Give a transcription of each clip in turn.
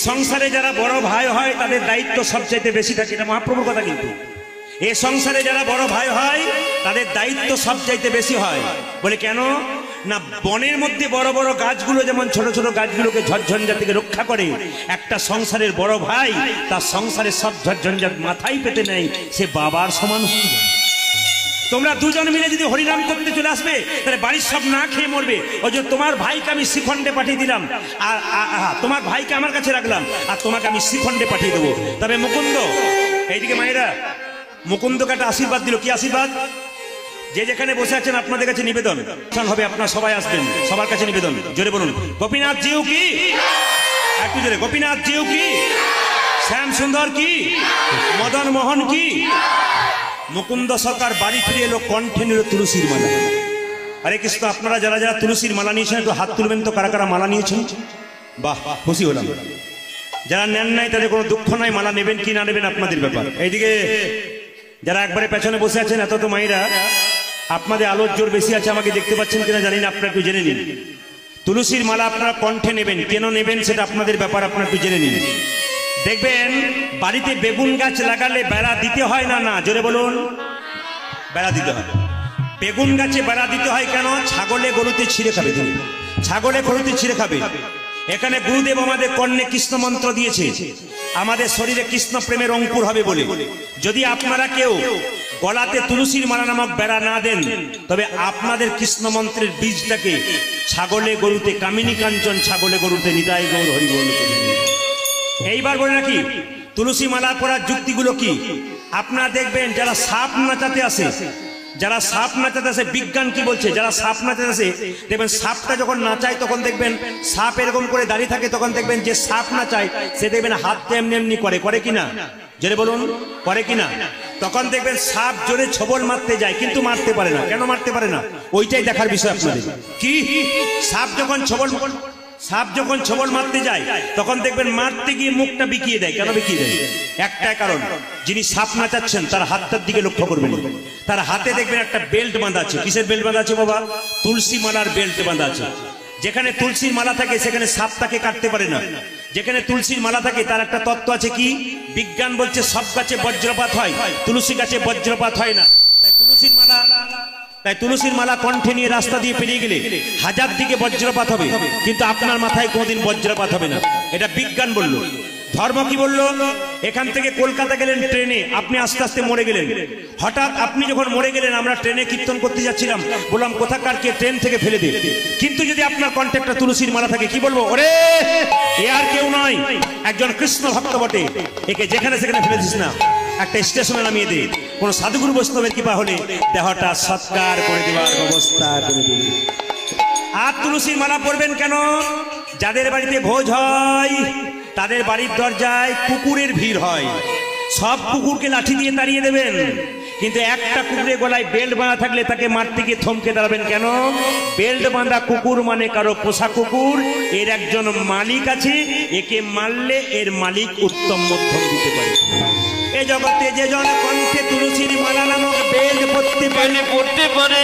সংসারে যারা বড় ভাই হয় তাদের দায়িত্ব সবচাইতে বেশি থাকে, এটা মহাপ্রভুর কথা। কিন্তু এ সংসারে যারা বড় ভাই হয় তাদের দায়িত্ব সবচাইতে বেশি হয়। বলে কেন না, বনের মধ্যে বড় বড় গাছগুলো যেমন ছোট ছোট গাছগুলোকে ঝড়ঝঞ্ঝা থেকে রক্ষা করে, একটা সংসারের বড় ভাই তার সংসারের সব ঝড়ঝঞ্ঝাট মাথায় পেতে নেয়, সে বাবার সমান হয়ে যায়। তোমরা দুজন মিলে যদি হরিনাম করতে চলে আসবে তাহলে বাড়ির সব না খেয়ে মরবে। ওই যে তোমার ভাইকে আমি শ্রীখণ্ডে পাঠিয়ে দিলাম, আর তোমার ভাইকে আমার কাছে রাখলাম, আর তোমাকে আমি শ্রীখণ্ডে পাঠিয়ে দেবো। তবে মুকুন্দ, এইদিকে মায়েরা, মুকুন্দকে একটা আশীর্বাদ দিল। কি আশীর্বাদ? যে যেখানে বসে আছেন আপনাদের কাছে নিবেদন হবে, আপনারা সবাই আসবেন, সবার কাছে নিবেদন, জোরে বলুন গোপীনাথ জিউ কি, একটু জোরে, গোপীনাথ জিউ কি, শ্যাম সুন্দর কি, মদন মোহন কি। মুকুন্দ সরকার বাড়ি ফিরে এলো, কণ্ঠে নিল তুলসীর মালা। হরে কৃষ্ণ। আপনারা যারা যারা তুলসীর মালা নিয়েছেন একটু হাত তুলবেন তো, কারা কারা মালা নিয়েছেন? বাহ, খুশি হলাম। যারা নেন নাই তাদের কোনো দুঃখ নাই, মালা নেবেন কি না নেবেন আপনাদের ব্যাপার। এইদিকে যারা একবারে পেছনে বসে আছেন, এত তো মায়েরা, আপনাদের আলোর জোর বেশি আছে, আমাকে দেখতে পাচ্ছেন কিনা জানি না, আপনারা একটু জেনে নিন। তুলসীর মালা আপনারা কণ্ঠে নেবেন, কেন নেবেন সেটা আপনাদের ব্যাপার, আপনারা একটু জেনে নিন। দেখবেন বাড়িতে বেগুন গাছ লাগালে বেড়া দিতে হয় না? না, জোরে বলুন। বেড়া দিতে হয়। বেগুন গাছে বেড়া দিতে হয় কেন? ছাগলে গরুতে ছিঁড়ে খাবে, ছাগলে গরুতে ছিঁড়ে খাবে। এখানে গুরুদেব আমাদের কর্ণে কৃষ্ণ মন্ত্র দিয়েছে, আমাদের শরীরে কৃষ্ণ প্রেমের অঙ্কুর হবে বলে। যদি আপনারা কেউ গলাতে তুলসীর মালা নামক বেড়া না দেন, তবে আপনাদের কৃষ্ণ মন্ত্রের বীজটাকে ছাগলে গরুতে, কামিনী কাঞ্চন ছাগলে গরুতে নিতাই গৌর হরি বল। এইবার বলে নাকি তুলসী মালা পরার যুক্তিগুলো কি? আপনারা দেখবেন যারা সাপ নাচাতে আসে, যারা সাপ নাচাতে আসে, বিজ্ঞান কি বলছে, যারা সাপ নাচাতে আসে দেখবেন সাপটা যখন নাচায় তখন দেখবেন সাপ এরকম করে দাঁড়িয়ে থাকে, তখন দেখবেন যে সাপ নাচায় সে দেখবেন হাতটা এমনি এমনি করে, করে কিনা, জোরে বলুন, করে কিনা। তখন দেখবেন সাপ জোরে ছবল মারতে যায় কিন্তু মারতে পারে না। কেন মারতে পারে না? ওইটাই দেখার বিষয় আপনাদের। কি সাপ যখন ছবল মারতে যায় তখন দেখবেন মারতে গিয়ে মুখটা বিকিয়ে দেয়। কেন বিকিয়ে দেয়? একটাই কারণ, যিনি সাপ নাচাচ্ছেন তার হাতটার দিকে লক্ষ্য করবেন, তার হাতে দেখবেন একটা বেল্ট বাঁধা আছে। কিসের বেল্ট বাঁধা আছে বাবা? তুলসী মালার বেল্ট বাঁধা আছে। যেখানে তুলসীর মালা থাকে সেখানে সাপ তাকে কাটতে পারে না। যেখানে তুলসীর মালা থাকে তার একটা তত্ত্ব আছে। কি? বিজ্ঞান বলছে সব গাছে বজ্রপাত হয়, তুলসী গাছে বজ্রপাত হয় না। তাই তুলসীর মালা কণ্ঠে নিয়ে রাস্তা দিয়ে পেরিয়ে গেলে হাজার দিকে বজ্রপাত হবে, কিন্তু আপনার মাথায় কোনোদিন বজ্রপাত হবে না। এটা বিজ্ঞান বলল। ধর্ম কি বলল? এখান থেকে কলকাতা গেলেন ট্রেনে, আপনি আস্তে আস্তে মরে গেলেন। হঠাৎ আপনি যখন মরে গেলেন, আমরা ট্রেনে কীর্তন করতে যাচ্ছিলাম, বললাম কোথাকার কে ট্রেন থেকে ফেলে দে। কিন্তু যদি আপনার কণ্ঠে একটা তুলসীর মালা থাকে, কি বলবো? ওরে এ আর কেউ নয়, একজন কৃষ্ণ ভক্ত বটে, একে যেখানে সেখানে ফেলে দিস না, একটা স্টেশনে নামিয়ে দে। কোন সাধুগুরু বৈষ্ণবের কৃপা হলে দেহটা সৎকার করে দেওয়ার ব্যবস্থা করে দেবে। আর তুলসীর মালা পরবেন কেন? যাদের বাড়িতে ভোজ হয় তাদের বাড়ির দরজায় কুকুরের ভিড় হয়, সব কুকুরকে লাঠি দিয়ে তাড়িয়ে দেবেন, কিন্তু একটা কুকুরের গলায় বেল্ট বাঁধা থাকলে তাকে মারতে গিয়ে থমকে দাঁড়াবেন। কেন? বেল্ট বাঁধা কুকুর মানে কারো পোষা কুকুর, এর একজন মালিক আছে, একে মারলে এর মালিক উত্তম মধ্যম দিতে পারে। এ জগতে যে জন কণ্ঠে তুলসীর মালা নামক বেল্ট পড়তে পারে,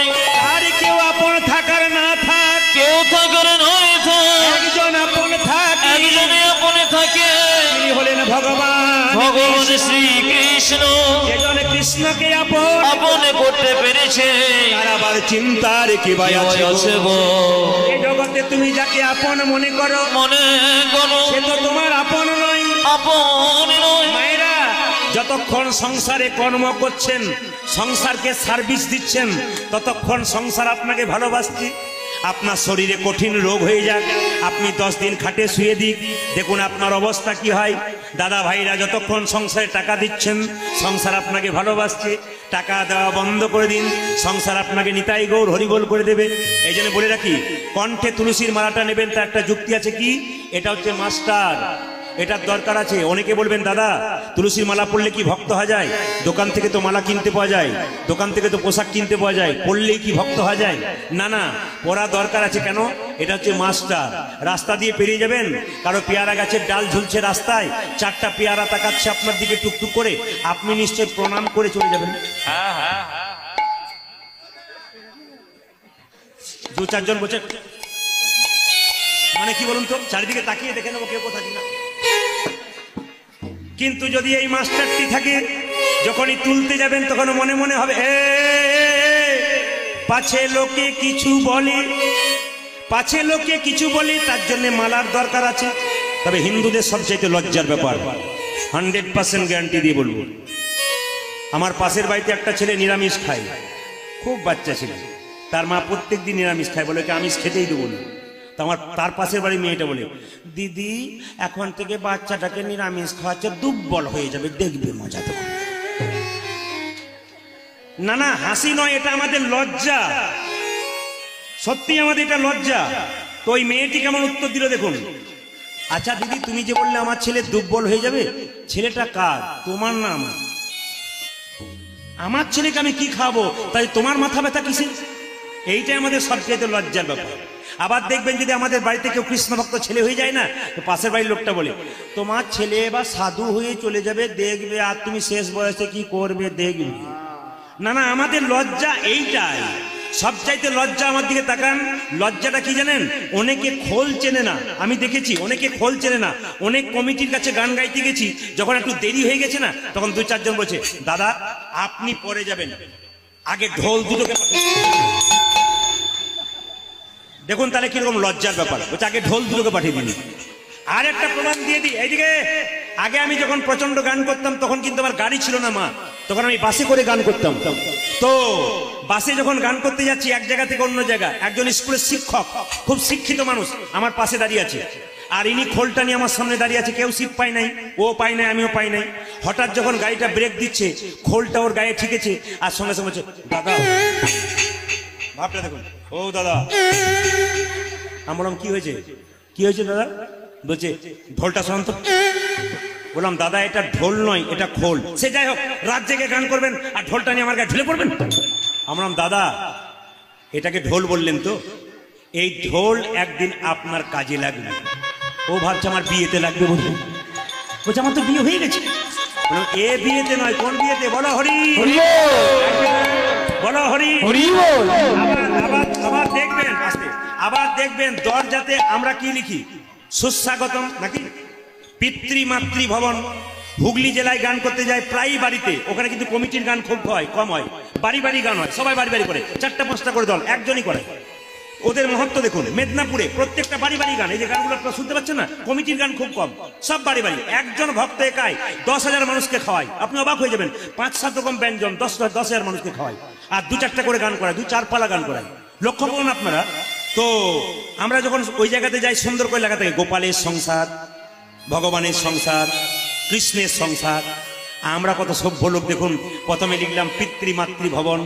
আর কেউ আপন থাকার না থাক, কেউ থাকার নয় থাক, একজন আপন থাকে, একজনে আপনে থাকে, তিনি হলেন ভগবান, ভগবান শ্রীকৃষ্ণ। যেজন কৃষ্ণকে আপন করতে পেরেছে, আর আবার চিন্তার কি ভয় আছে গো। এ জগতে তুমি যাকে আপন মনে করো, সে তো তোমার আপন নয়, আপন নয়। মায়েরা, যতক্ষণ সংসারে কর্ম করছেন, সংসারকে সার্ভিস দিচ্ছেন, ততক্ষণ সংসার আপনাকে ভালোবাসছে। আপনার শরীরে কঠিন রোগ হয়ে যাক, আপনি 10 দিন খাটে শুয়ে দিক, দেখুন আপনার অবস্থা কি হয়। দাদা ভাইরা, যতক্ষণ সংসারে টাকা দিচ্ছেন, সংসার আপনাকে ভালোবাসছে। টাকা দেওয়া বন্ধ করে দিন, সংসার আপনাকে নিতাই গৌর হরিবোল করে দেবে। এই জন্য বলে রাখি, কণ্ঠে তুলসীর মালাটা নেবেন, তার একটা যুক্তি আছে। কি? এটা হচ্ছে মাস্টার, এটার দরকার আছে। অনেকে বলবেন দাদা তুলসীর মালা পড়লে কি ভক্ত হওয়া যায়? দোকান থেকে তো মালা কিনতে পাওয়া যায়, দোকান থেকে তো পোশাক কিনতে পাওয়া যায়, পড়লেই কি ভক্ত হওয়া যায়? না না, পড়া দরকার আছে। কেন? এটা হচ্ছে মাস্টার। রাস্তা দিয়ে পেরিয়ে যাবেন, কারো পেয়ারা গাছের ডাল ঝুলছে রাস্তায়, 4টা পেয়ারা তাকাচ্ছে আপনার দিকে টুকটুক করে, আপনি নিশ্চয় প্রণাম করে চলে যাবেন। 2-4 জন বলছে, মানে কি বলুন তো, চারিদিকে তাকিয়ে দেখে নেবো কেউ কোথায় কিনা। কিন্তু যদি এই মাস্টারটি থাকে, যখনই তুলতে যাবেন তখন মনে মনে হবে পাছে লোকে কিছু বলে, পাছে লোকে কিছু বলে, তার জন্য মালার দরকার আছে। তবে হিন্দুদের সবচাইতে লজ্জার ব্যাপার, 100% গ্যারান্টি দিয়ে বলবো, আমার পাশের বাড়িতে একটা ছেলে নিরামিষ খায়, খুব বাচ্চা ছিল, তার মা প্রত্যেক দিন নিরামিষ খায়, বলে কি আমিষ খেতেই দেবো না। তো তার পাশের বাড়ির মেয়েটা বলে, দিদি এখন থেকে বাচ্চাটাকে নিরামিষ খাওয়াচ্ছে, দুর্বল হয়ে যাবে, দেখবে মজা তো। না না, হাসি নয়, এটা আমাদের লজ্জা, সত্যি আমাদের এটা লজ্জা। তো ওই মেয়েটি কেমন উত্তর দিল দেখুন, আচ্ছা দিদি তুমি যে বললে আমার ছেলে দুর্বল হয়ে যাবে, ছেলেটা কার? তোমার নাম। আমার ছেলেকে আমি কি খাবো, তাই তোমার মাথা ব্যথা কিসে? এইটাই আমাদের সবচেয়ে লজ্জার ব্যাপার। আবার দেখবেন যদি আমাদের বাড়িতে কেউ কৃষ্ণ ভক্ত ছেলে হয়ে যায় না, তো পাশের বাড়ির লোকটা বলে, তোমার ছেলে বা সাধু হয়ে চলে যাবে, দেখবে আর তুমি শেষ বয়সে কি করবে দেখবে। না না, আমাদের লজ্জা এইটাই, সবচাইতে লজ্জা। আমার দিকে তাকান, লজ্জাটা কি জানেন? অনেকে খোল চেনে না, আমি দেখেছি অনেকে খোল চেনে না। অনেক কমিটির কাছে গান গাইতে গেছি, যখন একটু দেরি হয়ে গেছে না, তখন 2-4 জন বলছে, দাদা আপনি পরে যাবেন, আগে ঢোল দুটোকে। দেখুন তাহলে কিরকম লজ্জার ব্যাপার, বলছে আগে ঢোল দুটোকে পাঠিয়ে দিন। আর একটা প্রমাণ দিয়ে দিই, এইদিকে আগে আমি যখন প্রচন্ড গান করতাম, তখন কিন্তু আমার গাড়ি ছিল না মা, তখন আমি বাসে করে গান করতাম। তো বাসে যখন গান করতে যাচ্ছি এক জায়গা থেকে অন্য জায়গা, একজন স্কুলের শিক্ষক, খুব শিক্ষিত মানুষ, আমার পাশে দাঁড়িয়ে আছে, আর ইনি খোলটা নিয়ে আমার সামনে দাঁড়িয়ে আছে। কেউ সিট পাই নাই, ও পাই নাই, আমিও পাই নাই। হঠাৎ যখন গাড়িটা ব্রেক দিচ্ছে, খোলটা ওর গায়ে ঠিকেছে, আর সঙ্গে সঙ্গে বলছে, দাদা, ভাবটা দেখুন, ও দাদা। আমি বললাম কি হয়েছে, কি হয়েছে দাদা? বলছে ঢোলটা শান্ত। বললাম দাদা এটা ঢোল নয়, এটা খোল। সে যাই হোক, রাত জেগে গান করবেন আর ঢোলটা নিয়ে আমার গায়ে ঢেলে পড়বেন। আমি বললাম দাদা এটাকে ঢোল বললেন তো, এই ঢোল একদিন আপনার কাজে লাগবে। ও ভাবছে আমার বিয়েতে লাগবে, বলছে বলছে আমার তো বিয়ে হয়ে গেছে। এ বিয়েতে নয়, কোন বিয়েতে? বলো হরি, বলো হরি। আবার দেখবেন, আবার দেখবেন দরজাতে আমরা কি লিখি? সুস্বাগতম নাকি পিতৃমাতৃ ভবন। হুগলি জেলায় গান করতে যায় প্রায় বাড়িতে, ওখানে কিন্তু কমিটির গান খুব কম হয়, বাড়ি বাড়ি গান হয়, সবাই বাড়ি বাড়ি করে, 4-5টা করে দল, একজনই করে। ওদের মহত্ব দেখুন, মেদিনীপুরে প্রত্যেকটা বাড়ি বাড়ি গান, এই যে গানগুলো আপনারা শুনতে পাচ্ছেন না, কমিটির গান খুব কম, সব বাড়ি বাড়ি। একজন ভক্ত একাই 10,000 মানুষকে খাওয়ায়, আপনি অবাক হয়ে যাবেন। 5-7 রকম ব্যঞ্জন 10,000 মানুষকে খাওয়ায়, আর 2-4টা করে গান করায়, 2-4 পালা গান করায়। লক্ষ্য করুন আপনারা। তো আমরা যখন ওই জায়গাতে যাই, সুন্দর করে লেখা থাকে গোপালের সংসার, ভগবানের সংসার, কৃষ্ণের সংসার। আমরা কত সভ্য লোক দেখুন, প্রথমে লিখলাম পিতৃমাতৃ ভবন,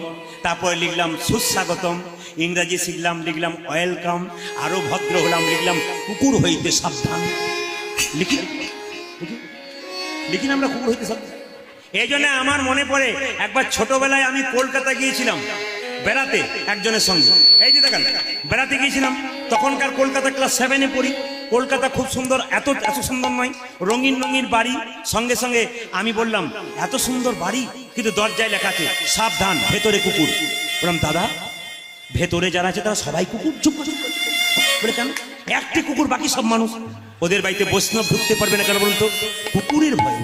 তারপরে লিখলাম সুস্বাগতম, ইংরাজি শিখলাম, লিখলাম ওয়েলকাম, আরো ভদ্র হলাম, লিখলাম কুকুর হইতে সাবধান। লিখি আমরা কুকুর হইতে সাবধান। এই জন্য আমার মনে পড়ে একবার ছোটবেলায় আমি কলকাতা গিয়েছিলাম বেড়াতে একজনের সঙ্গে। এই যে দেখেন, বেড়াতে গিয়েছিলাম, তখনকার কলকাতা ক্লাস 7-এ পড়ি। কলকাতা খুব সুন্দর, এত সুন্দর নয়, রঙিন রঙিন বাড়ি। সঙ্গে সঙ্গে আমি বললাম এত সুন্দর বাড়ি, কিন্তু দরজায় লেখা আছে সাবধান, ভেতরে কুকুর। বললাম দাদা ভেতরে যারা আছে তারা সবাই কুকুর? চুপ চুপ বলে কেন? একটি কুকুর, বাকি সব মানুষ। ওদের বাড়িতে বৈষ্ণব ঢুকতে পারবে না কেন বলুন তো? কুকুরের ভয়ে।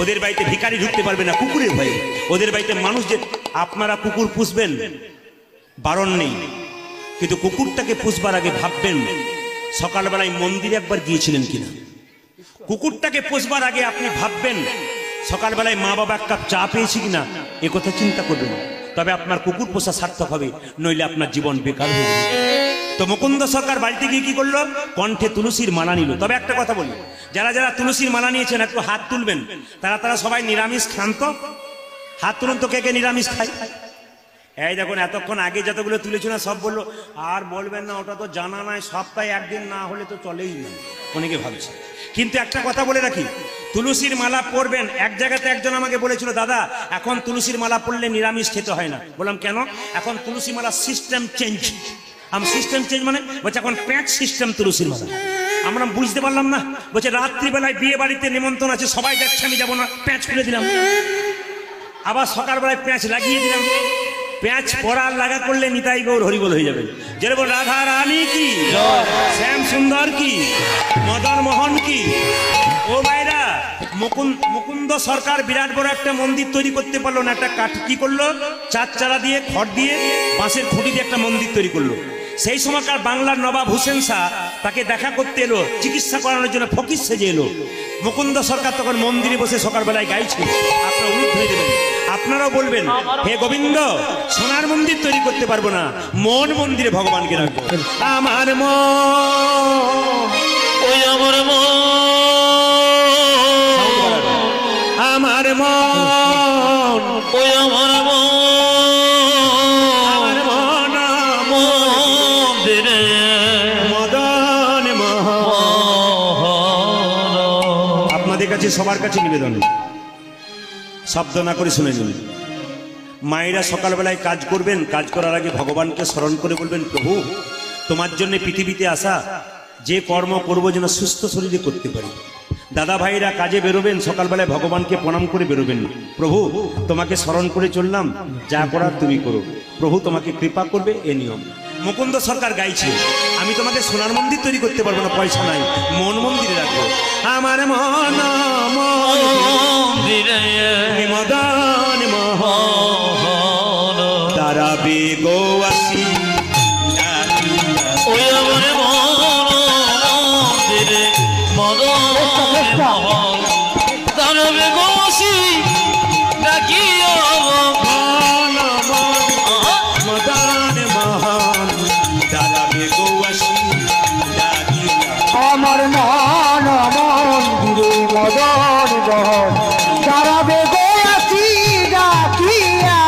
ওদের বাড়িতে ভিখারি ঢুকতে পারবে না, কুকুরের ভয়ে। ওদের বাড়িতে মানুষ যে, আপনারা কুকুর পুষবেন বারণ নেই, কিন্তু কুকুরটাকে পুষবার আগে ভাববেন সকালবেলায় মন্দিরে একবার গিয়েছিলেন কিনা। কুকুরটাকে পুষবার আগে আপনি ভাববেন সকালবেলায় মা বাবা এক কাপ চা পেয়েছি কিনা, এ কথা চিন্তা করবেন, তবে আপনার কুকুর পোষা সার্থক হবে, নইলে আপনার জীবন বেকার হয়ে যাবে। তো মুকুন্দ সরকার বাড়িতে গিয়ে কি করলো? কণ্ঠে তুলসীর মালা নিল। তবে একটা কথা বলি, যারা যারা তুলসীর মালা নিয়েছেন একটু হাত তুলবেন। তারা সবাই নিরামিষ খান তো? হাত তুলুন তো, কে কে নিরামিষ খায়? এই দেখুন, এতক্ষণ আগে যতগুলো তুলেছিল না সব বললো আর বলবেন না, ওটা তো জানা নাই, সপ্তাহে একদিন না হলে তো চলেই না, অনেকে ভাবছে। কিন্তু একটা কথা বলে রাখি, তুলসীর মালা পরবেন। এক জায়গাতে একজন আমাকে বলেছিল, দাদা এখন তুলসীর মালা পরলে নিরামিষ খেতে হয় না। বললাম কেন? এখন তুলসী মালা সিস্টেম চেঞ্জ। আমি সিস্টেম চেঞ্জ মানে? বলছে এখন প্যাঁচ সিস্টেম তুলসীর মালা। আমরা বুঝতে পারলাম না। বলছে রাত্রিবেলায় বিয়ে বাড়িতে নিমন্ত্রণ আছে, সবাই যাচ্ছে, আমি যাবো না, প্যাঁচ খুলে দিলাম। আবার সকালবেলায় প্যাঁচ লাগিয়ে দিলাম। প্যাঁচ পরার লাগা করলে নিতাই গৌর হরিবল হয়ে যাবে। যেরকম রাধা রানী কি, শ্যাম সুন্দর কি, মদন মোহন কি, ও ভাইরা মুকুন্দ সরকার বিরাট বড় একটা মন্দির তৈরি করতে পারলো না, একটা কাঠ কি করলো, চার চালা দিয়ে খড় দিয়ে বাঁশের খুঁটি দিয়ে একটা মন্দির তৈরি করলো। সেই সময়কার বাংলার নবাব হুসেন শাহ তাকে দেখা করতে এলো, চিকিৎসা করানোর জন্য ফকির সেজে এলো। মুকুন্দ সরকার তখন মন্দিরে বসে সকালবেলায় গাইছে, আপনারা উলুধ্ব হয়ে দেবেন, আপনারাও বলবেন, হে গোবিন্দ, সোনার মন্দির তৈরি করতে পারবো না, মন মন্দিরে ভগবানকে রাখবো। আমার মন, ওই আমার মন, আমার মন, ওই আমার মন, আমার মন মন্দিরে মদন মোহন। মোহন। আপনাদের কাছে সবার কাছে নিবেদন, শব্দ না করে শুনে নিন। মায়েরা সকালবেলায় কাজ করবেন, কাজ করার আগে ভগবানকে স্মরণ করে বলবেন, প্রভু তোমার জন্য পৃথিবীতে আসা, যে কর্ম করবো যেন সুস্থ শরীরে করতে পারি। দাদা ভাইরা কাজে বেরোবেন, সকালবেলায় ভগবানকে প্রণাম করে বেরোবেন, প্রভু তোমাকে স্মরণ করে চললাম, যা করার তুমি করো, প্রভু তোমাকে কৃপা করবে, এ নিয়ম। মুকুন্দ সরকার গাইছে, আমি তোমাকে সোনার মন্দির তৈরি করতে পারবো না, পয়সা নাই, মন মন্দিরে রাখবো। আমার মন মন্দিরে মদন মোহন, তারা বেগো আসি ওই আমার মন মন্দিরে মদন মোহন। তার বেগোসি ডাকিও মদন মোহন, তারা বেগো আসি আমার মন মন্দিরে মদন মোহন, দাঁড়াবে গো আসি ডাকিয়া।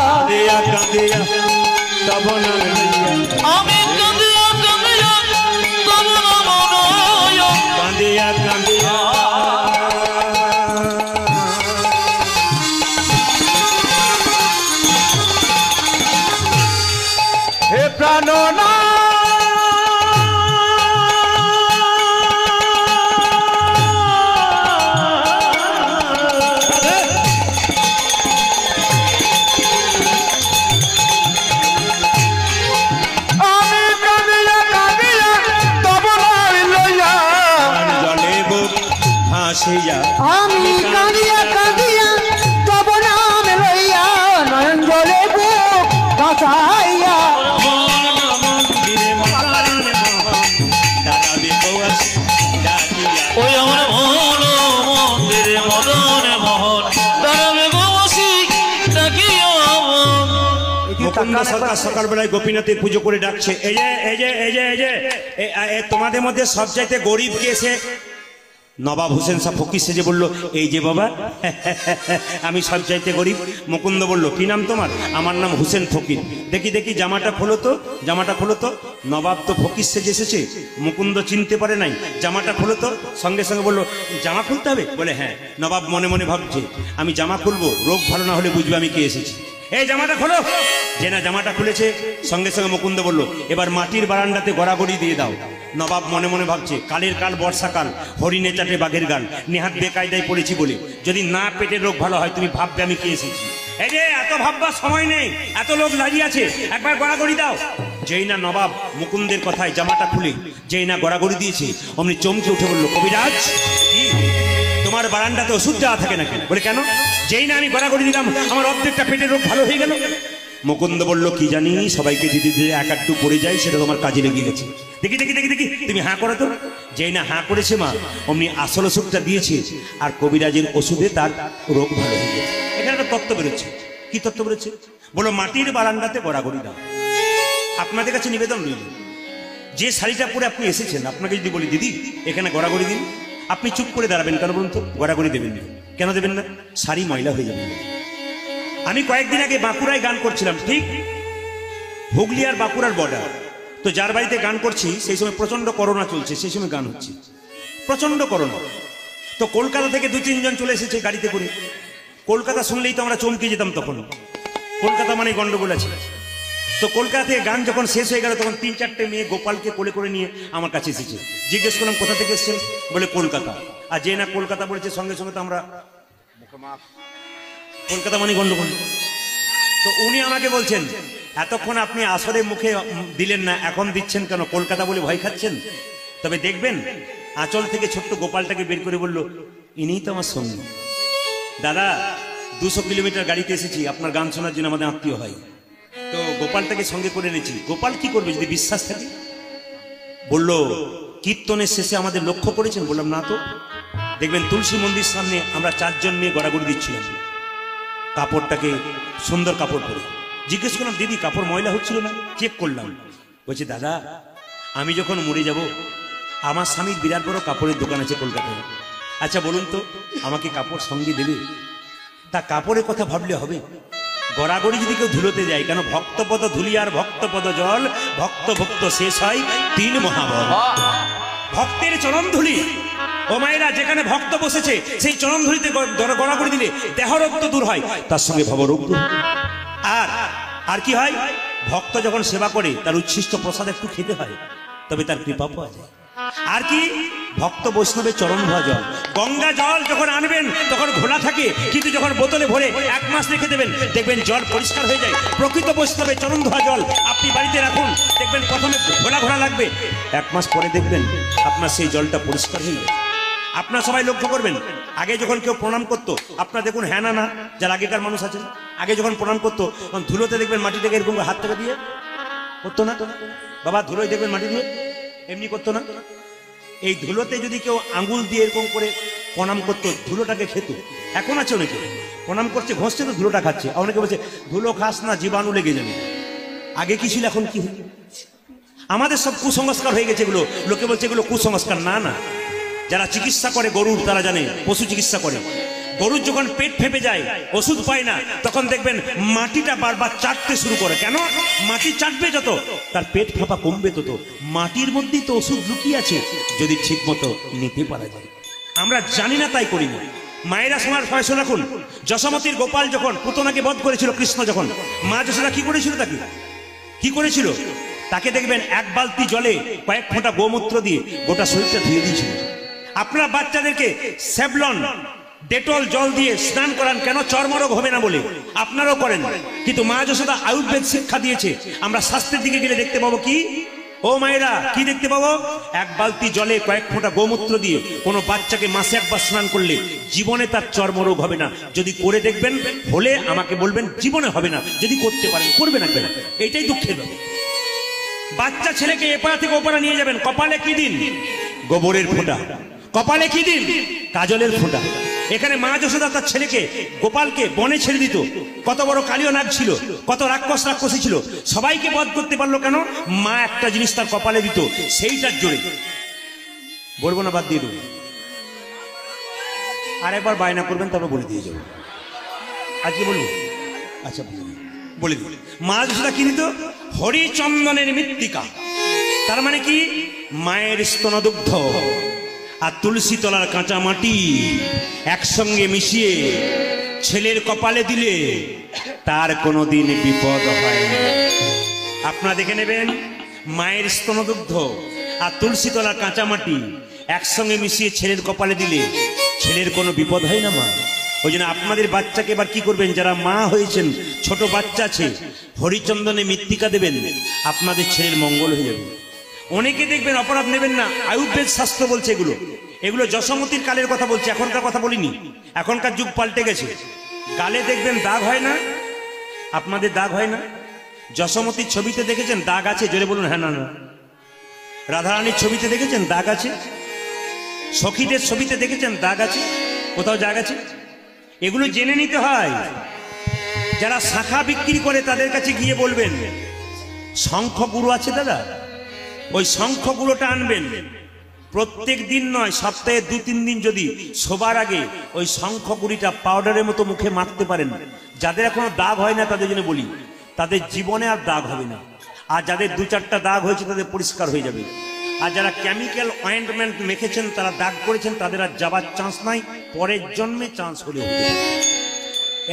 কাঁদিয়া কাঁদিয়া তব নাম লইয়া, আমি কাঁদিয়া কাঁদিয়া তব নাম লইয়া। কাঁদিয়া কাঁদিয়া হে প্রাণনা আমি কাঁদিয়া কাঁদিয়া তব নাম লইয়া, জলে বুক ভাসিয়া, আমি কাঁদিয়া কাঁদিয়া তব নাম লইয়া, নয়ন জলে বুক ভাসাইয়া। মন্দিরে মদন মোহন, তারা বেগো আসি ডাকিয়া। ওই আমার মন মন্দিরে মদন মোহন, তার বেগোসি ডাকিও। মুকুন্দ সরকার সকালবেলায় গোপীনাথের পুজো করে ডাকছে, এই যে এই যে এই যে এই যে তোমাদের মধ্যে সবচাইতে গরিব কে এসে? নবাব হোসেন শাহ ফকির সেজে বলল, এই যে বাবা, আমি সবচাইতে গরিব। মুকুন্দ বলল, কি নাম তোমার? আমার নাম হোসেন ফকির। দেখি দেখি জামাটা খোলো তো, জামাটা খোলো তো। নবাব তো ফকির সেজে এসেছে, মুকুন্দ চিনতে পারে নাই, জামাটা খোলো তো। সঙ্গে সঙ্গে বলল, জামা খুলতে হবে? বলে হ্যাঁ। নবাব মনে মনে ভাবছে, আমি জামা খুলবো, রোগ ভালো না হলে বুঝবে আমি কে এসেছি। এই জামাটা খোলো। যে না জামাটা খুলেছে, সঙ্গে সঙ্গে মুকুন্দ বলল, এবার মাটির বারান্দাতে গড়াগড়ি দিয়ে দাও। নবাব মনে মনে ভাবছে, কালের কাল বর্ষাকাল, হরিণে চাটে বাঘের গান, নেহাত বেকায়দায় পড়েছি বলে যদি না পেটের রোগ ভালো হয়, তুমি ভাববে আমি কে এসেছি। এই যে এত ভাববার সময় নেই, এত লোক দাঁড়িয়ে আছে, একবার গড়াগড়ি দাও। যেই না নবাব মুকুন্দের কথায় জামাটা খুলে যেই না গড়াগড়ি দিয়েছে, অমনি চমকে উঠে বলল, কবিরাজ কি তোমার বারান্দাতে ওষুধ দেওয়া থাকে নাকি? বলে কেন? যেই না আমি গড়াগড়ি দিলাম, আমার অর্ধেকটা পেটের রোগ ভালো হয়ে গেল। মুকুন্দ বলল, কি জানি, সবাইকে দিদি দিদি এক একটু পড়ে যায়, সেটা তোমার কাজে লেগে গেছে। দেখি দেখি দেখি দেখি, তুমি হাঁ করো তো। যেই না হাঁ করেছে মা, অমনি আসল ওষুধটা দিয়েছে, আর কবিরাজের ওষুধে তার রোগ ভালো হয়ে গেছে। এখানে একটা তত্ত্ব বেরোচ্ছে। কি তত্ত্ব বেরোচ্ছে? বলো, মাটির বারান্দাতে গড়াগড়ি দাও। আপনাদের কাছে নিবেদন রইল, যে শাড়িটা পরে আপনি এসেছেন, আপনাকে যদি বলি দিদি এখানে গড়াগড়ি দিন, আপনি চুপ করে দাঁড়াবেন কেন বলুন তো? গড়াগড়ি দেবেন না কেন? দেবেন না, শাড়ি ময়লা হয়ে যাবে। আমি কয়েকদিন আগে বাঁকুড়ায় গান করছিলাম, ঠিক হুগলি আর বাঁকুড়ার বর্ডার। তো যার বাড়িতে গান করছি, সেই সময় প্রচন্ড করোনা চলছে, সেই সময় গান হচ্ছে, প্রচন্ড করোনা। তো কলকাতা থেকে 2-3 জন চলে এসেছে গাড়িতে করে। কলকাতা শুনলেই তো আমরা চমকে যেতাম তখন, কলকাতা মানে গন্ডগোল আছে। তো কলকাতা থেকে গান যখন শেষ হয়ে গেল, তখন 3-4টে মেয়ে গোপালকে কোলে করে নিয়ে আমার কাছে এসেছে। জিজ্ঞেস করলাম, কোথা থেকে এসেছেন? বলে কলকাতা। আর যে না কলকাতা বলেছে, সঙ্গে সঙ্গে তো আমরা, কলকাতা মানে গন্ডগোল। তো উনি আমাকে বলছেন, এতক্ষণ আপনি আসরে মুখে দিলেন না, এখন দিচ্ছেন কেন? কলকাতা বলে ভয় খাচ্ছেন? তবে দেখবেন, আঁচল থেকে ছোট্ট গোপালটাকে বের করে বলল, ইনিই তো আমার সঙ্গী। দাদা 200 কিলোমিটার গাড়িতে এসেছি আপনার গান শোনার জন্য, আমাদের আত্মীয় হয়, তো গোপালটাকে সঙ্গে করে এনেছি। গোপাল কি করবে যদি বিশ্বাস থাকে? বললো কীর্তনের শেষে আমাদের লক্ষ্য করেছেন? বললাম না তো। দেখবেন তুলসী মন্দির সামনে আমরা 4 জন মেয়ে গড়াগড়ি দিচ্ছিলাম, কাপড়টাকে সুন্দর কাপড় পরে। জিজ্ঞেস করলাম দিদি কাপড় ময়লা হচ্ছিল না? চেক করলাম। বলছে দাদা আমি যখন মরে যাব আমার স্বামীর বিরাট বড় কাপড়ের দোকান আছে কলকাতায়, আচ্ছা বলুন তো আমাকে কাপড় সঙ্গে দেবে? তা কাপড়ের কথা ভাবলে হবে? গড়াগড়ি যদি কেউ ধুলোতে যায়, কেন ভক্তপদ ধুলি আর ভক্তপদ জল, ভক্ত ভক্ত শেষ হয় 3 মহাবল। ভক্তের চরণ ধুলি, ও মায়েরা যেখানে ভক্ত বসেছে সেই চরণ ধুলিতে গড়াগড়ি দিলে দেহরোগ তো দূর হয়, তার সঙ্গে ভবরোগ দূর হয়। আর কি হয়? ভক্ত যখন সেবা করে তার উচ্ছিষ্ট প্রসাদ একটু খেতে হয়, তবে তার কৃপা পাওয়া যায়। আর কি? ভক্ত বৈষ্ণবের চরণ ধোয়া জল। গঙ্গা জল যখন আনবেন তখন ঘোলা থাকে, কিন্তু যখন বোতলে ভরে 1 মাস রেখে দেবেন দেখবেন জল পরিষ্কার হয়ে যায়। প্রকৃত বৈষ্ণবের চরণ ধোয়া জল আপনি বাড়িতে রাখুন, দেখবেন প্রথমে ঘোলা ঘোলা লাগবে, 1 মাস পরে দেখবেন আপনার সেই জলটা পরিষ্কার হয়ে যায়। আপনারা সবাই লক্ষ্য করবেন, আগে যখন কেউ প্রণাম করতো, আপনারা দেখুন হ্যাঁ না যারা আগেকার মানুষ আছেন, আগে যখন প্রণাম করতো তখন ধুলোতে দেখবেন মাটি থেকে এরকম হাত থেকে দিয়ে করতো না? বাবা ধুলোয় দেখবেন মাটি দিয়ে এমনি করতো না? এই ধুলোতে যদি কেউ আঙ্গুল দিয়ে এরকম করে প্রণাম করতো ধুলোটাকে খেত। এখন আছে অনেকে প্রণাম করছে ঘষছে তো ধুলোটা খাচ্ছে, অনেকে বলছে ধুলো খাস না জীবাণু লেগে যাবে। আগে কি ছিল এখন কি? আমাদের সব কুসংস্কার হয়ে গেছে এগুলো। লোকে বলছে এগুলো কুসংস্কার। না না, যারা চিকিৎসা করে গরুর তারা জানে, পশু চিকিৎসা করে, গরুর যখন পেট ফেপে যায় ওষুধ পায় না তখন দেখবেন মাটিটা বারবার চাটতে শুরু করে। কেন? মাটি চাটবে যত তার পেট ফাঁপা কমবে তত। মাটির মধ্যেই তো ওষুধ লুকিয়ে আছে যদি ঠিক মতো নিতে পারা যায়। আমরা জানি না তাই করি না। মায়েরা শোনার ফয়সলা রাখুন। যশোমতীর গোপাল যখন পুতনাকে বধ করেছিল কৃষ্ণ, যখন মা যশোদা কি করেছিল? তাকে কি করেছিল? তাকে দেখবেন 1 বালতি জলে কয়েক ফোঁটা গোমূত্র দিয়ে গোটা শরীরটা ধুয়ে দিয়েছিল। আপনারা বাচ্চাদেরকে সেভলন ডেটল জল দিয়ে স্নান করান কেন? চর্মরোগ হবে না বলে। আপনারাও করেন, কিন্তু মা যশোদা আয়ুর্বেদ শিক্ষা দিয়েছে। আমরা স্বাস্থ্যের দিকে গেলে দেখতে পাবো কি? ও মায়েরা কি দেখতে পাবো? 1 বালতি জলে কয়েক ফোঁটা গোমূত্র দিয়ে কোনো বাচ্চাকে মাসে 1 বার স্নান করলে জীবনে তার চর্মরোগ হবে না। যদি করে দেখবেন, হলে আমাকে বলবেন, জীবনে হবে না। যদি করতে পারেন করবে না কেন? এইটাই দুঃখের ব্যাপার। বাচ্চা ছেলেকে এপাড়া থেকে ওপাড়া নিয়ে যাবেন, কপালে কি দিন? গোবরের ফোঁটা। কপালে কি দিন? কাজলের ফোঁটা। এখানে মা যশোদা তার ছেলেকে গোপালকে বনে ছেড়ে দিত। কত বড় কালীয় নাগ ছিল, কত রাক্ষসী ছিল, সবাইকে বধ করতে পারলো কেন? মা একটা জিনিস তার কপালে দিত, সেইটার জোরে। বলবো না, বাদ দিয়ে দেবো। আরেকবার বায়না করবেন তারপর বলে দিয়ে যাবো। আজকে বলবো? আচ্ছা বলে দিই। মা যশোদা কি দিত? হরিচন্দনের মৃত্তিকা। তার মানে কি? মায়ের স্তনদুগ্ধ আর তুলসী তলার কাঁচা মাটি একসঙ্গে মিশিয়ে ছেলের কপালে দিলে তার কোনোদিন বিপদ হয় না। আপনারা দেখে নেবেন, মায়ের স্তনদুগ্ধ আর তুলসী তলার কাঁচা মাটি একসঙ্গে মিশিয়ে ছেলের কপালে দিলে ছেলের কোনো বিপদ হয় না মা। ওই জন্য আপনাদের বাচ্চাকে এবার কি করবেন, যারা মা হয়েছেন, ছোট বাচ্চা আছে, হরিচন্দনে মৃত্তিকা দেবেন, আপনাদের ছেলের মঙ্গল হয়ে যাবে। অনেকে দেখবেন অপরাধ নেবেন না, আয়ুর্বেদ শাস্ত্র বলছে এগুলো যশোমতীর কালের কথা বলছে, এখনকার কথা বলিনি। এখনকার যুগ পাল্টে গেছে। গালে দেখবেন দাগ হয় না? আপনাদের দাগ হয় না? যশোমতীর ছবিতে দেখেছেন দাগ আছে? জোরে বলুন হ্যাঁ না না। রাধারানীর ছবিতে দেখেছেন দাগ আছে? সখীদের ছবিতে দেখেছেন দাগ আছে? কোথাও দাগ আছে? এগুলো জেনে নিতে হয়। যারা শাখা বিক্রি করে তাদের কাছে গিয়ে বলবেন, শঙ্খ গুঁড়ো আছে দাদা, ওই শঙ্খ গুঁড়োটা আনবেন। প্রত্যেক দিন নয়, সপ্তাহে 2-3 দিন যদি শোবার আগে ওই শঙ্খ গুঁড়িটা পাউডারের মতো মুখে মাখতে পারেন, যাদের এখনো দাগ হয় না তাদের জন্য বলি, তাদের জীবনে আর দাগ হবে না। আর যাদের 2-4টা দাগ হয়েছে তাদের পরিষ্কার হয়ে যাবে। আর যারা কেমিক্যাল অয়েন্টমেন্ট মেখেছেন, তারা দাগ করেছেন, তাদের আর যাবার চান্স নাই, পরের জন্মে চান্স হলে হবে।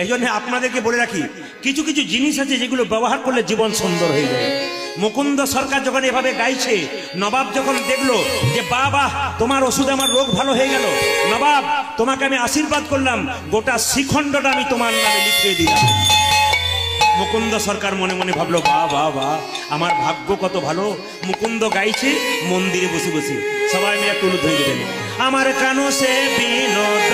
এই জন্য আপনাদেরকে বলে রাখি, কিছু কিছু জিনিস আছে যেগুলো ব্যবহার করলে জীবন সুন্দর হয়ে যায়। মুকুন্দ সরকার যখন এভাবে গাইছে, নবাব যখন দেখলো যে বাবা তোমার ওষুধে আমার রোগ ভালো হয়ে গেল, নবাব তোমাকে আমি আশীর্বাদ করলাম, গোটা শ্রীখণ্ডটা আমি তোমার নামে লিখিয়ে দিলাম। মুকুন্দ সরকার মনে মনে ভাবলো, বাবা আমার ভাগ্য কত ভালো। মুকুন্দ গাইছে মন্দিরে বসে বসে, সবাই মিলে টুলু ধরে দেবেন, আমার কানো সে বিনোদ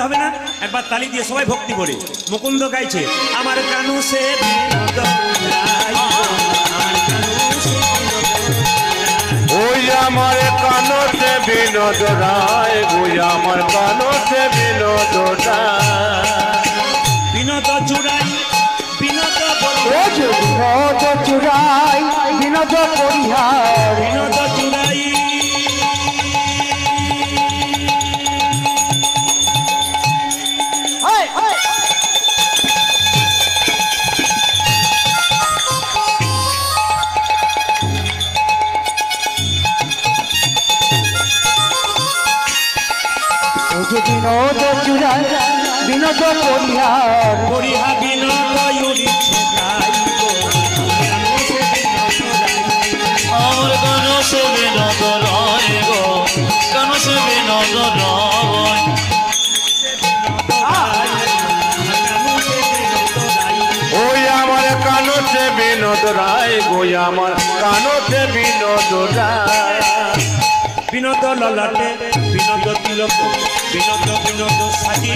হবে না? একবার তালি দিয়ে সবাই ভক্তি করে মুকুন্দ গাইছে আমার কানু সে বিনোদ রায় গো, আমার কানু সে ওই আমার কানতে বিনোদ রায়, ওই আমার কানতে বিনোদ রায়। বিনোদ চুড়াই বিনোদ ও যে বিনোদ চুরাই বিনোদ পরিহার, বিনোদ চুড়াই ও যে বিনোদ চুরাই বিনোদ পরিহার, পরিহা বিনোদ উড়িছে গাই গো, কানু সে বিনোদ রায়। আমার কানো সে বিনোদ রায় গো, কানো সে বিনোদ রায়। ওই আমার কানতে বিনোদ রায়, ওই আমার কানতে বিনোদ রায়। বিনোদ ললাটে বিনোদ তিলক বিনোদ বিনোদ সাজি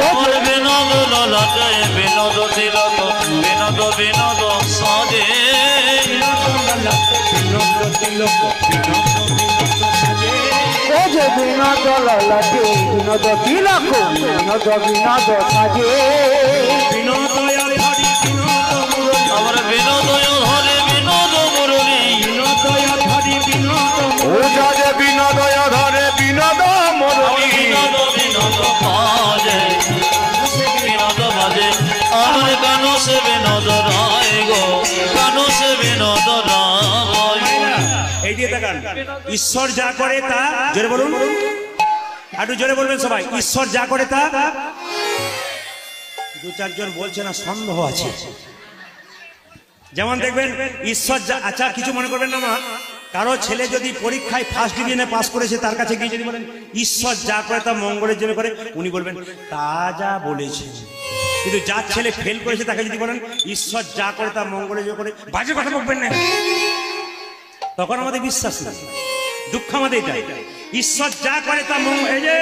আমার বিনোদ ললাটে বিনোদ তিলক বিনোদ বিনোদ সাজে। বিনোদ ললাটে বিনোদ তিলক বিনোদ বিনোদ সাজে। ও যে বিনোদ ললাটে বিনোদ তিলক বিনোদ বিনোদ সাজে। বিনোদ ধরি বিনোদ মুরলী আমার বিনোদয় ধরে বিনোদ মুরলী। বিনোদয় ধরি বিনোদ ও যে বিনোদয় ধরে বিনোদ আমার মুরলী। বিনোদ বিনোদ বাজে, বিনোদ বাজে। আমার কানো সে বিনোদ রায় গো, কানো সে বিনোদ রায়। এই দিয়ে তাকান ঈশ্বর যা করে তা জোরে বলুন, একটু জোরে বলবেন সবাই, ঈশ্বর যা করে তা। দু চারজন বলছে না, সন্দেহ আছে। যেমন দেখবেন ঈশ্বর যা, আচ্ছা কিছু মনে করবেন না মা, কারো ছেলে যদি পরীক্ষায় ফার্স্ট ডিভিশনে পাস করেছে তার কাছে গিয়ে যদি বলেন ঈশ্বর যা করে তা মঙ্গলের জন্য করে, উনি বলবেন তা যা বলেছে। কিন্তু যার ছেলে ফেল করেছে তাকে যদি বলেন ঈশ্বর যা করে তা মঙ্গলের জন্য করে, বাজে কথা বলবেন না, তখন আমাদের বিশ্বাস নেই, দুঃখ আমাদের এটাই। ঈশ্বর যা করে তা এই যে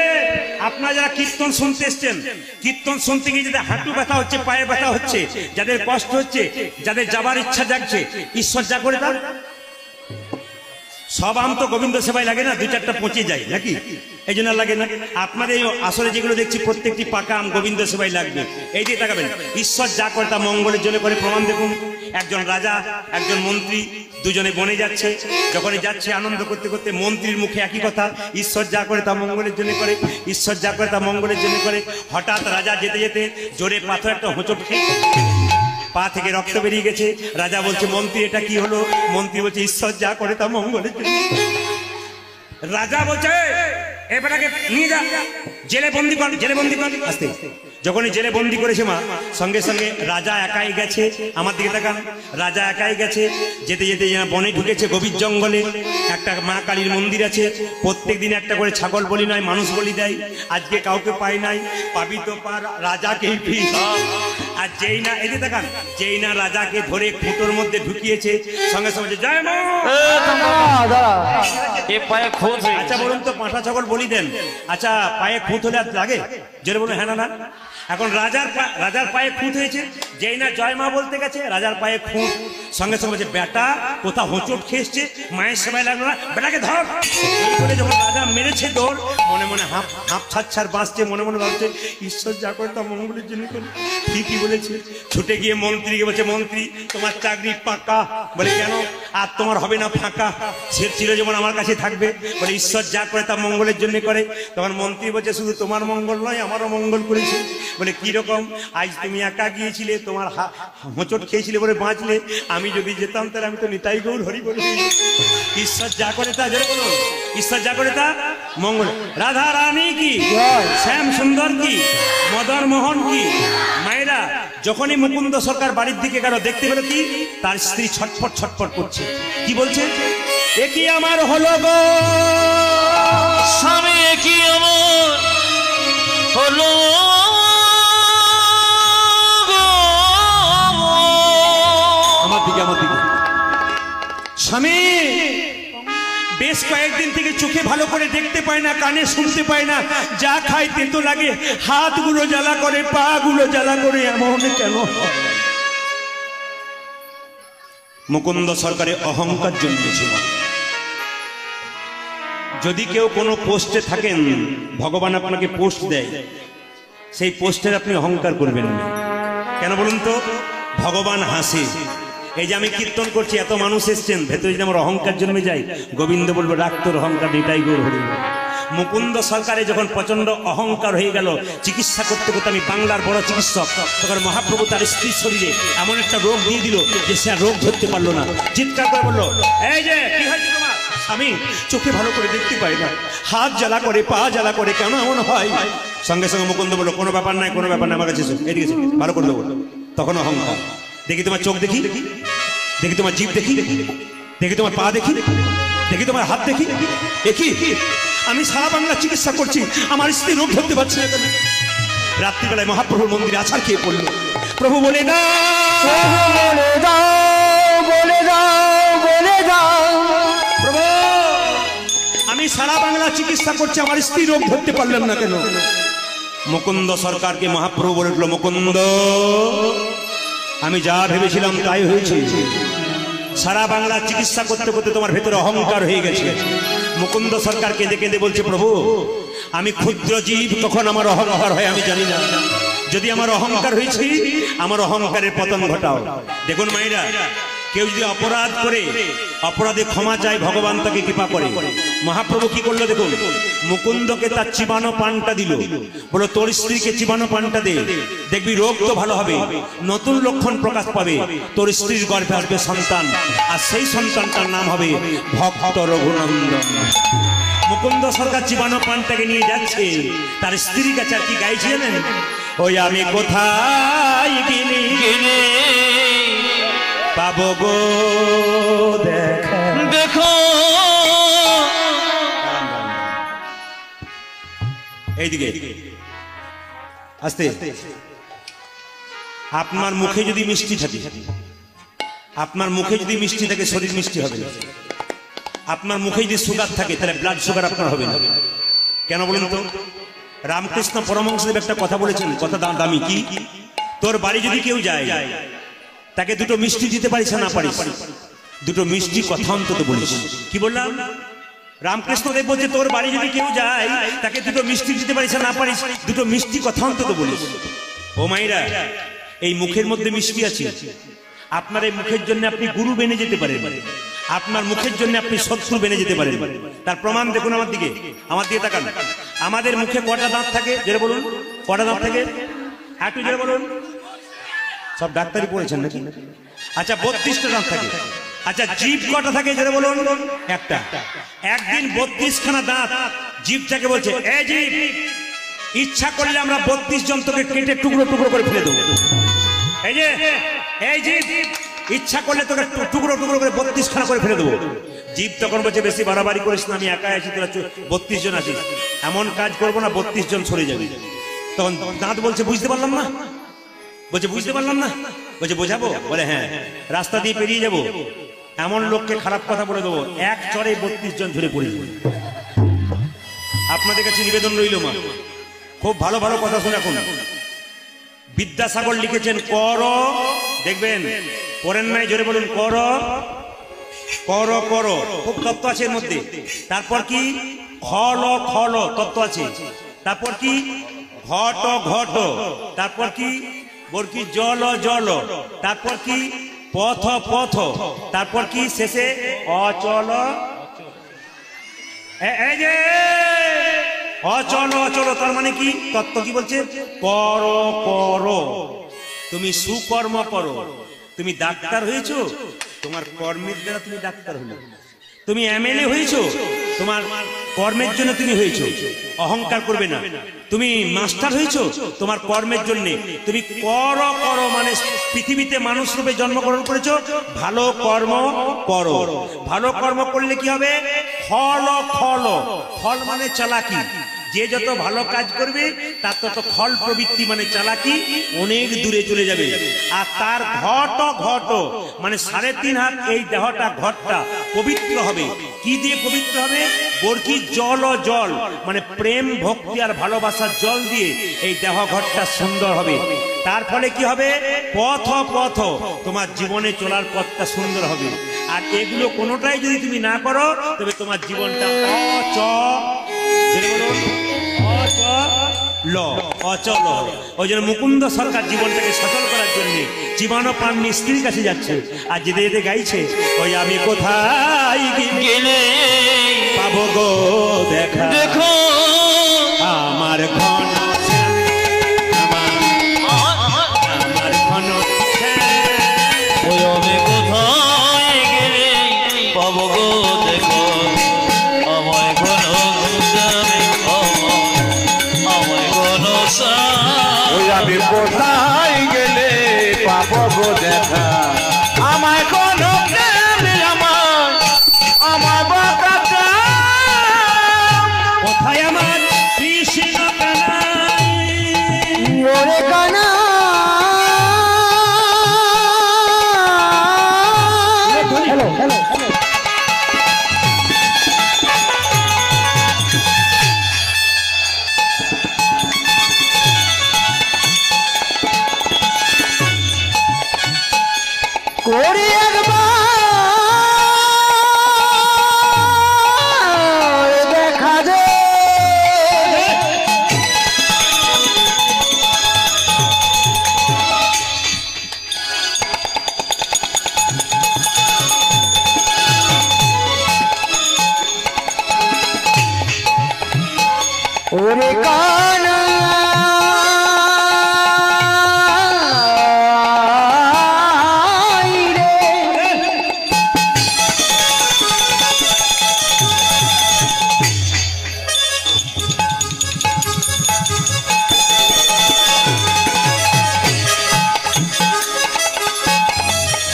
আপনারা যারা কীর্তন শুনতে এসছেন, কীর্তন শুনতে গিয়ে যাদের হাঁটু ব্যথা হচ্ছে, পায়ে ব্যথা হচ্ছে, যাদের কষ্ট হচ্ছে, যাদের যাবার ইচ্ছা জাগছে, ঈশ্বর যা করে তা। সব আম তো গোবিন্দ সেবায় লাগে না, দু চারটা পচে যায় নাকি, এই জন্য লাগে না। আপনাদের এই আসলে যেগুলো দেখছি প্রত্যেকটি পাকা আম গোবিন্দ সেবায় লাগবে। এই দিয়ে তাকাবেন ঈশ্বর যা করে তা মঙ্গলের জন্য করে। প্রমাণ দেখুন, একজন রাজা একজন মন্ত্রী দুজনে বনে যাচ্ছে, যখনই যাচ্ছে আনন্দ করতে করতে মন্ত্রীর মুখে একই কথা, ঈশ্বর যা করে তা মঙ্গলের জন্য করে, ঈশ্বর যা করে তা মঙ্গলের জন্য করে। হঠাৎ রাজা যেতে যেতে জোরে পাথর একটা হোঁচট খেয়ে পা থেকে রক্ত বেরিয়ে গেছে। রাজা বলছে মন্ত্রী এটা কি হলো? মন্ত্রী বলছে ঈশ্বর যা করে তা মঙ্গলের জন্য। রাজা বলছে এবারকে নিয়ে যা, জেলে বন্দি কর, জেলে বন্দি কর। আস্তে যখনই জেলে বন্দি করেছে মা, সঙ্গে সঙ্গে রাজা একাই গেছে, আমার দিকে তাকান, রাজা একাই গেছে, যেতে যেতে বনে ঢুকেছে, গভীর জঙ্গলে একটা মা কালীর মন্দির আছে। প্রত্যেক দিন একটা করে ছাগল বলি নয় মানুষ বলি দেয়। আজকে কাউকে পাই নাই, পাবি তো পার, রাজাকেই পেয়ে। আর যেই না এদিকে তাকান, যেই না রাজাকে ধরে খুঁটোর মধ্যে ঢুকিয়েছে, সঙ্গে সঙ্গে জয় মা। এ পায়ে খোঁজ। আচ্ছা বলুন তো, পাঁঠা ছাগল বলি দেন, আচ্ছা পায়ে খুঁত হলে আর লাগে? জেলে বলুন হ্যাঁ না। এখন রাজার পায়ে খুঁত হয়েছে, যেই না জয় মা বলতে গেছে, রাজার পায়ে খুঁত, সঙ্গে সঙ্গে বলছে বেটা কোথা হোঁচট খেয়েছে, মায়ের সেবায় লাগলো না, বেটাকে ধর। এই করে যখন রাজা মেরেছে দৌড়, মনে মনে হাঁপ ছাড় বাঁচছে, মনে মনে ভাবছে ঈশ্বর যা করে তা মঙ্গলের জন্য করে। ঠিকই বলেছে। ছুটে গিয়ে মন্ত্রীকে বলছে মন্ত্রী তোমার চাকরি পাকা। বলে কেন? আর তোমার হবে না ফাঁকা, সে চিরজীবন আমার কাছে থাকবে। বলে ঈশ্বর যা করে তা মঙ্গলের জন্য করে। তখন মন্ত্রী বলছে শুধু তোমার মঙ্গল নয় আমারও মঙ্গল করেছে। বলে কি রকম? আজ তুমি একা গিয়েছিলে, তোমার হোঁচট খেয়েছিলে বলে বাঁচলে, আমি যদি যেতাম তাহলে আমি তো নিতাই গৌর হরি বলে। ঈশ্বর যা করে তা জোরে বলুন, ঈশ্বর যা করে তা মঙ্গল। রাধা রানী কি, শ্যাম সুন্দর কি, মদন মোহন কি। মায়েরা যখনই মুকুন্দ সরকার বাড়ির দিকে গেল, দেখতে পেল কি তার স্ত্রী ছটফট ছটফট করছে। কি বলছে? এ কি আমার হলো গো স্বামী, এ কি আমার হলো গো। আমার দিকে স্বামী বেশ বেশ কয়েকদিন থেকে চোখে ভালো করে দেখতে পায় না, কানে শুনতে পায় না, যা খায় তেতো লাগে, হাতগুলো জ্বালা করে, পা গুলো জ্বালা করে, এমন কেন? মুকুন্দ সরকারের অহংকার জন্মেছিল। যদি কেউ কোনো পোস্টে থাকেন, ভগবান আপনাকে পোস্ট দেয়, সেই পোস্টের আপনি অহংকার করবেন না। কেন বলুন তো? ভগবান হাসে। এই যে আমি কীর্তন করছি, এত মানুষ এসছেন, ভেতরে যদি আমার অহংকার জন্মে যায়, গোবিন্দ বলবো রাখ তোর অহংকার, এটাই গৌর হরি। মুকুন্দ সরকারে যখন প্রচন্ড অহংকার হয়ে গেল, চিকিৎসা করতে করতে, আমি বাংলার বড় চিকিৎসক, তখন মহাপ্রভু তার স্ত্রীর শরীরে এমন একটা রোগ দিয়ে দিল যে সে রোগ ধরতে পারলো না। চিৎকার করে বললো, এই যে কি হয়েছে তোমার? আমি চোখে ভালো করে দেখতে পাই না, হাত জ্বালা করে, পা জ্বালা করে, কেন এমন হয়? সঙ্গে সঙ্গে মুকুন্দ বললো, কোনো ব্যাপার নাই, কোনো ব্যাপার নাই, আমার কাছে এদিকে ভালো করে দেবো। তখন অহংকার। দেখি তোমার চোখ, দেখি দেখি তোমার জিভ, দেখি দেখি তোমার পা, দেখি দেখি তোমার হাত, দেখি দেখি। আমি সারা বাংলা চিকিৎসা করছি, আমার স্ত্রী রোগ ধরতে পারছে না কেন? রাত্রিবেলায় মহাপ্রভুর মন্দিরে আছাড় খেয়ে পড়লো। প্রভু বলে না, বলে দাও, বলে দাও, বলে দাও। প্রভু আমি সারা বাংলা চিকিৎসা করছি, আমার স্ত্রী রোগ ধরতে পারলেন না কেন? মুকুন্দ সরকারকে মহাপ্রভু বলে উঠল, মুকুন্দ আমি যা ভেবেছিলাম তাই হয়েছে। সারা বাংলা চিকিৎসা করতে করতে তোমার ভেতরে অহংকার হয়ে গেছে। মুকুন্দ সরকার কেঁদে কেঁদে বলছে, প্রভু আমি ক্ষুদ্র জীব, তখন আমার অহংকার হয় আমি জানি না। যদি আমার অহংকার হয়েছে, আমার অহংকারের পতন ঘটাও। দেখুন মায়েরা, কেউ যদি অপরাধ করে অপরাধে ক্ষমা চায়, ভগবান তাকে কৃপা করে। মহাপ্রভু কি করলো দেখুন, মুকুন্দকে তার চিবানো পানটা দিল, বলো তোর স্ত্রীকে চিবানো পানটা দে, দেখবি রোগ তো ভালো হবে, নতুন লক্ষণ প্রকাশ পাবে, তোর স্ত্রীর গর্ভে আসবে সন্তান, আর সেই সন্তানটার নাম হবে ভক্ত রঘুনন্দন। মুকুন্দ সরকার চিবানো পানটাকে নিয়ে যাচ্ছে তার স্ত্রীর কাছে, আর কি গাইছে জানেন? ওই আমি কোথায় গেলে পাবো গো দেখা, দেখো এইদিকে আস্তে। আপনার মুখে যদি মিষ্টি থাকে, আপনার মুখে যদি মিষ্টি থাকে, শরীর মিষ্টি হবে না। আপনার মুখে যদি সুগার থাকে, তাহলে ব্লাড সুগার আপনার হবে না। কেন বলুন তো? রামকৃষ্ণ পরমহংসদেব একটা কথা বলেছেন, কথা দামি। কি? তোর বাড়ি যদি কেউ যায়, তাকে দুটো মিষ্টি দিতে পারিস না পারিস, দুটো মিষ্টি কথা অন্তত বলিস। কি বললাম? রামকৃষ্ণদেব বলছে, তোর বাড়ি যদি কেউ যায়, তাকে দুটো মিষ্টি দিতে পারিস না পারিস, দুটো মিষ্টি কথা অন্তত বলিস। ও মাইরা, এই মুখের মধ্যে মিষ্টি আছে। আপনার এই মুখের জন্য আপনি গুরু বেনে যেতে পারেন, আপনার মুখের জন্য আপনি শত্রু বেনে যেতে পারেন। তার প্রমাণ দেখুন আমার দিকে, আমার দিকে তাকান। আমাদের মুখে কটা দাঁত থাকে জোরে বলুন? কটা দাঁত থাকে? একটু জোরে বলুন। সব ডাক্তারি পড়েছেন নাকি? আচ্ছা 32টা দাঁত থাকে। আচ্ছা জিভ কটা থাকে জোরে বলুন? একটা। একদিন 32খানা দাঁত জিভটাকে বলছে, এই জিভ, ইচ্ছা করলে আমরা 32 জন তোকে কেটে টুকরো টুকরো করে ফেলে দেবো। এই যে এই জিভ, ইচ্ছা করলে তোকে টুকরো টুকরো করে 32খানা করে ফেলে দেবো। জীব তখন বলছে, বেশি বাড়াবাড়ি করিস না, আমি একাই আছি, তোরা 32 জন আছিস, এমন কাজ করবো না 32 জন সরে যাবে। তখন দাঁত বলছে, বুঝতে পারলাম না। বলছে, বুঝতে পারলাম না। বলছে, বোঝাবো? বলে, হ্যাঁ, রাস্তা দিয়ে পেরিয়ে যাবো, এমন লোককে খারাপ কথা বলে দেবো, এক চড়ে 32 জন ধরে পড়ে যাবে। আপনাদের কাছে নিবেদন রইল মা, খুব ভালো ভালো কথা শুনে এখন। বিদ্যাসাগর লিখেছেন কর, দেখবেন পড়েন নাই, জোরে বলুন, কর কর কর, খুব তত্ত্ব আছে এর মধ্যে। তারপর কি খল খল তত্ত্ব আছে। তারপর কি ঘট ঘট। তারপর কি বরকি জল জল। তারপর কি পথ পথ। তারপর কি শেষে অচল, এই যে অচল অচল, তার মানে কি তত্ত্ব কি বলছে? কর কর, তুমি সুকর্ম করো। তুমি ডাক্তার হয়েছো, তোমার কর্মের দ্বারা তুমি ডাক্তার হলে। তুমি এমএলএ হয়েছো, তোমার কর্মের জন্য তুমি হয়েছো, অহংকার করবে না। তুমি মাস্টার হয়েছো, তোমার কর্মের জন্য। তুমি করো করো মানে পৃথিবীতে মানুষ রূপে জন্মগ্রহণ করেছো, ভালো কর্ম করো। ভালো কর্ম করলে কি হবে? ফল ফল, ফল মানে চালাকি। যে যত ভালো কাজ করবে তার তত খল প্রবৃত্তি মানে চালাকি অনেক দূরে চলে যাবে। আর তার ঘট মানে 3.5 হাত এই দেহটা ঘরটা পবিত্র হবে। কি দিয়ে পবিত্র হবে? বরকির জল ও জল মানে প্রেম ভক্তি আর ভালোবাসার জল দিয়ে এই দেহ ঘরটা সুন্দর হবে। তার ফলে কি হবে? পথ তোমার জীবনে চলার পথটা সুন্দর হবে। আর এগুলো কোনোটাই যদি তুমি না করো তবে তোমার জীবনটা অচল হবে। ওই জন্য মুকুন্দ সরকার জীবনটাকে সচল করার জন্য জীবাণু প্রাণ স্ত্রীর কাছে যাচ্ছে আর যেতে যেতে গাইছে, ওই আমি কোথায় গেলে পাবো গো দেখা, দেখো আমার ঘন আমার ঘন ওই আমি কোথায় গেলে পাবো গো দেখো, আমায় ঘন আমায় ঘন ওই আমি কোথায় গেলে পাবো গো দেখা, আমায় কোনো আমার বাঁকাটা কোথায় আমার কৃষ্ণ কানাই ওরে কানা হ্যালো হ্যালো করি একবার দেখা যে ওরে কানা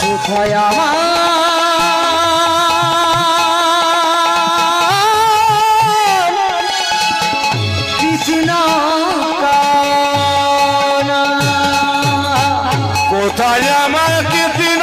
কোথায় আমার কৃষ্ণ কানা, কোথায় আমার কৃষ্ণ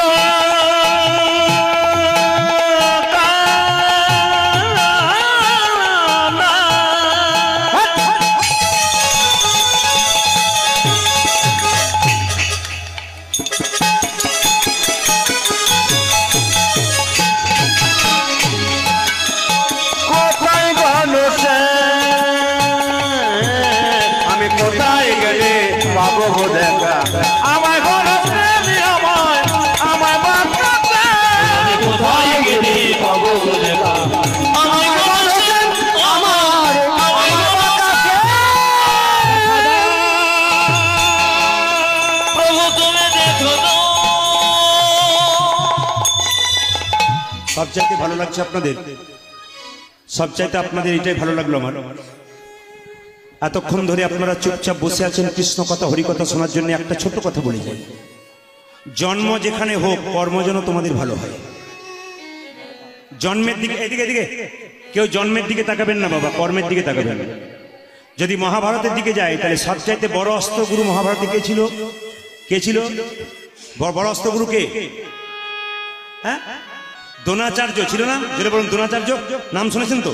কোথায় গণসে আমি কোথায় গেলে পাবো গো দেখা, আমায় গণসে আমায় বাঁচাতে কোথায় গেলে পাবো গো দেখা, আমায় গণসে আমার বাঁচাতে প্রভু তুমি দেখো তো। সবচাইতে ভালো লাগছে আপনাদের? সবচাইতে আপনাদের এটাই ভালো লাগলো আমার? এতক্ষণ ধরে আপনারা চুপচাপ বসে আছেন কৃষ্ণ কথা হরি কথা শোনার জন্য। একটা ছোট কথা বলে যাই, জন্ম যেখানে হোক কর্ম যেন তোমাদের ভালো হয়। জন্মের দিকে এদিকে এদিকে কেউ জন্মের দিকে তাকাবেন না বাবা, কর্মের দিকে তাকাবেন। যদি মহাভারতের দিকে যায় তাহলে সবচাইতে বড় অস্ত্রগুরু মহাভারতে কে ছিল? কে ছিল বড় অস্ত্রগুরু? কে? হ্যাঁ, দ্রোণাচার্য ছিল না? যেটা বলুন, দ্রোণাচার্য নাম শুনেছেন তো?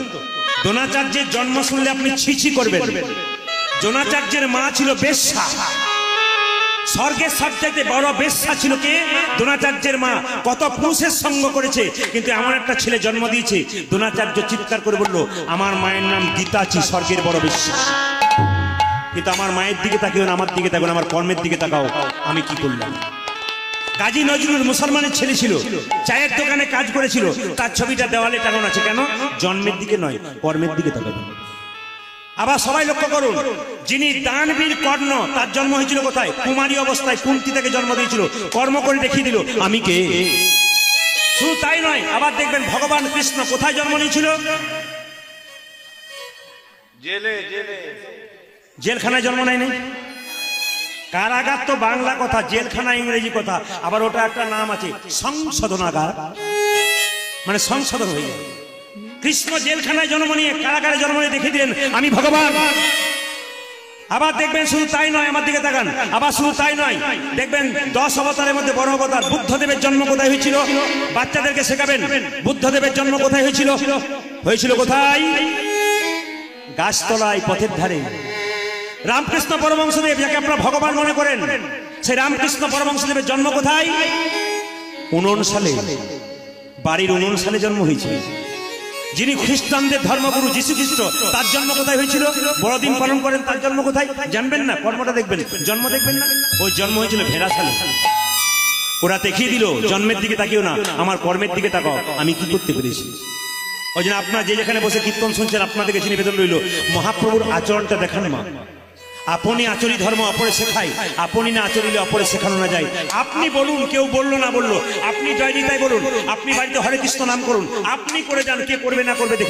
দ্রোণাচার্যের জন্ম শুনলে আপনি ছিছি করবেন। দ্রোণাচার্যের মা ছিল বেশ্যা। স্বর্গের সবচাইতে বড় বেশ্যা ছিল কে? দ্রোণাচার্যের মা। কত পুরুষের সঙ্গ করেছে, কিন্তু এমন একটা ছেলে জন্ম দিয়েছে। দ্রোণাচার্য চিৎকার করে বলল, আমার মায়ের নাম গীতাচি, স্বর্গের বড় বেশ্যা। কিন্তু আমার মায়ের দিকে তাকিও না, আমার দিকে তাকাও না, আমার কর্মের দিকে তাকাও, আমি কি করলাম। কাজী নজরুল মুসলমানের ছেলে ছিল, চায়ের দোকানে কাজ করেছিল, তার ছবিটা দেওয়ালে টাঙানো আছে। কেন? জন্মের দিকে নয়, কর্মের দিকে তাকাবেন। আবার সবাই লক্ষ্য করুন, যিনি দানবীর কর্ণ, তার জন্ম হয়েছিল কোথায়? কুমারী অবস্থায় কুন্তী থেকে জন্ম দিয়েছিল। কর্ম করে দেখিয়ে দিল আমি কে। শুধু তাই নয়, আবার দেখবেন ভগবান কৃষ্ণ কোথায় জন্ম নিয়েছিল? জেলখানায় জন্ম নেয় নাই? কারাগার তো বাংলা কথা, জেলখানা ইংরেজি কথা। আবার ওটা একটা নাম আছে, সংশোধনাগার, মানে সংশোধন হয়ে যায়। কৃষ্ণ জেলখানায় জন্ম নিয়ে কারাগারে জন্ম নিয়ে দেখিয়ে দিলেন আমি ভগবান। আবার দেখবেন শুধু তাই নয়, আমার দিকে তাকান, আবার শুধু তাই নয়, দেখবেন 10 অবতারের মধ্যে বড় অবতার বুদ্ধদেবের জন্ম কোথায় হয়েছিল? বাচ্চাদেরকে শেখাবেন বুদ্ধদেবের জন্ম কোথায় হয়েছিল? হয়েছিল কোথায়? গাছতলায়, পথের ধারে। রামকৃষ্ণ পরমহংসদেব, যাকে আপনারা ভগবান মনে করেন, সেই রামকৃষ্ণ পরমহংসদেবের জন্ম কোথায়? 59 সালে, বাড়ির 59 সালে জন্ম হয়েছিল। যিনি খ্রিস্টানদের ধর্মগুরু যীশু খ্রিস্ট, তার জন্ম কোথায় হয়েছিল? বড়দিন পালন করেন, তার জন্ম কোথায় জানবেন না? কর্মটা দেখবেন, জন্ম দেখবেন না? ওই জন্ম হয়েছিল ভেড়াশালে। ওরা দেখিয়ে দিল জন্মের দিকে তাকিও না, আমার কর্মের দিকে তাকাও, আমি কি করতে পেরেছি। ওই জন্য আপনারা যে যেখানে বসে কীর্তন শুনছেন, আপনাদেরকে কাছে নিবেদন রইল, মহাপ্রভুর আচরণটা দেখান মা। আপনি আচরি ধর্ম অপরে শেখাই, আপনি না আচরিলে অপরে শেখানো না যায়। আপনি বলুন, কেউ বললো না বললো, আপনি জয় নিতাই বলুন, আপনি বাড়িতে হরে কৃষ্ণ নাম করুন, আপনি করে যান, কে করবে না করবে দেখে।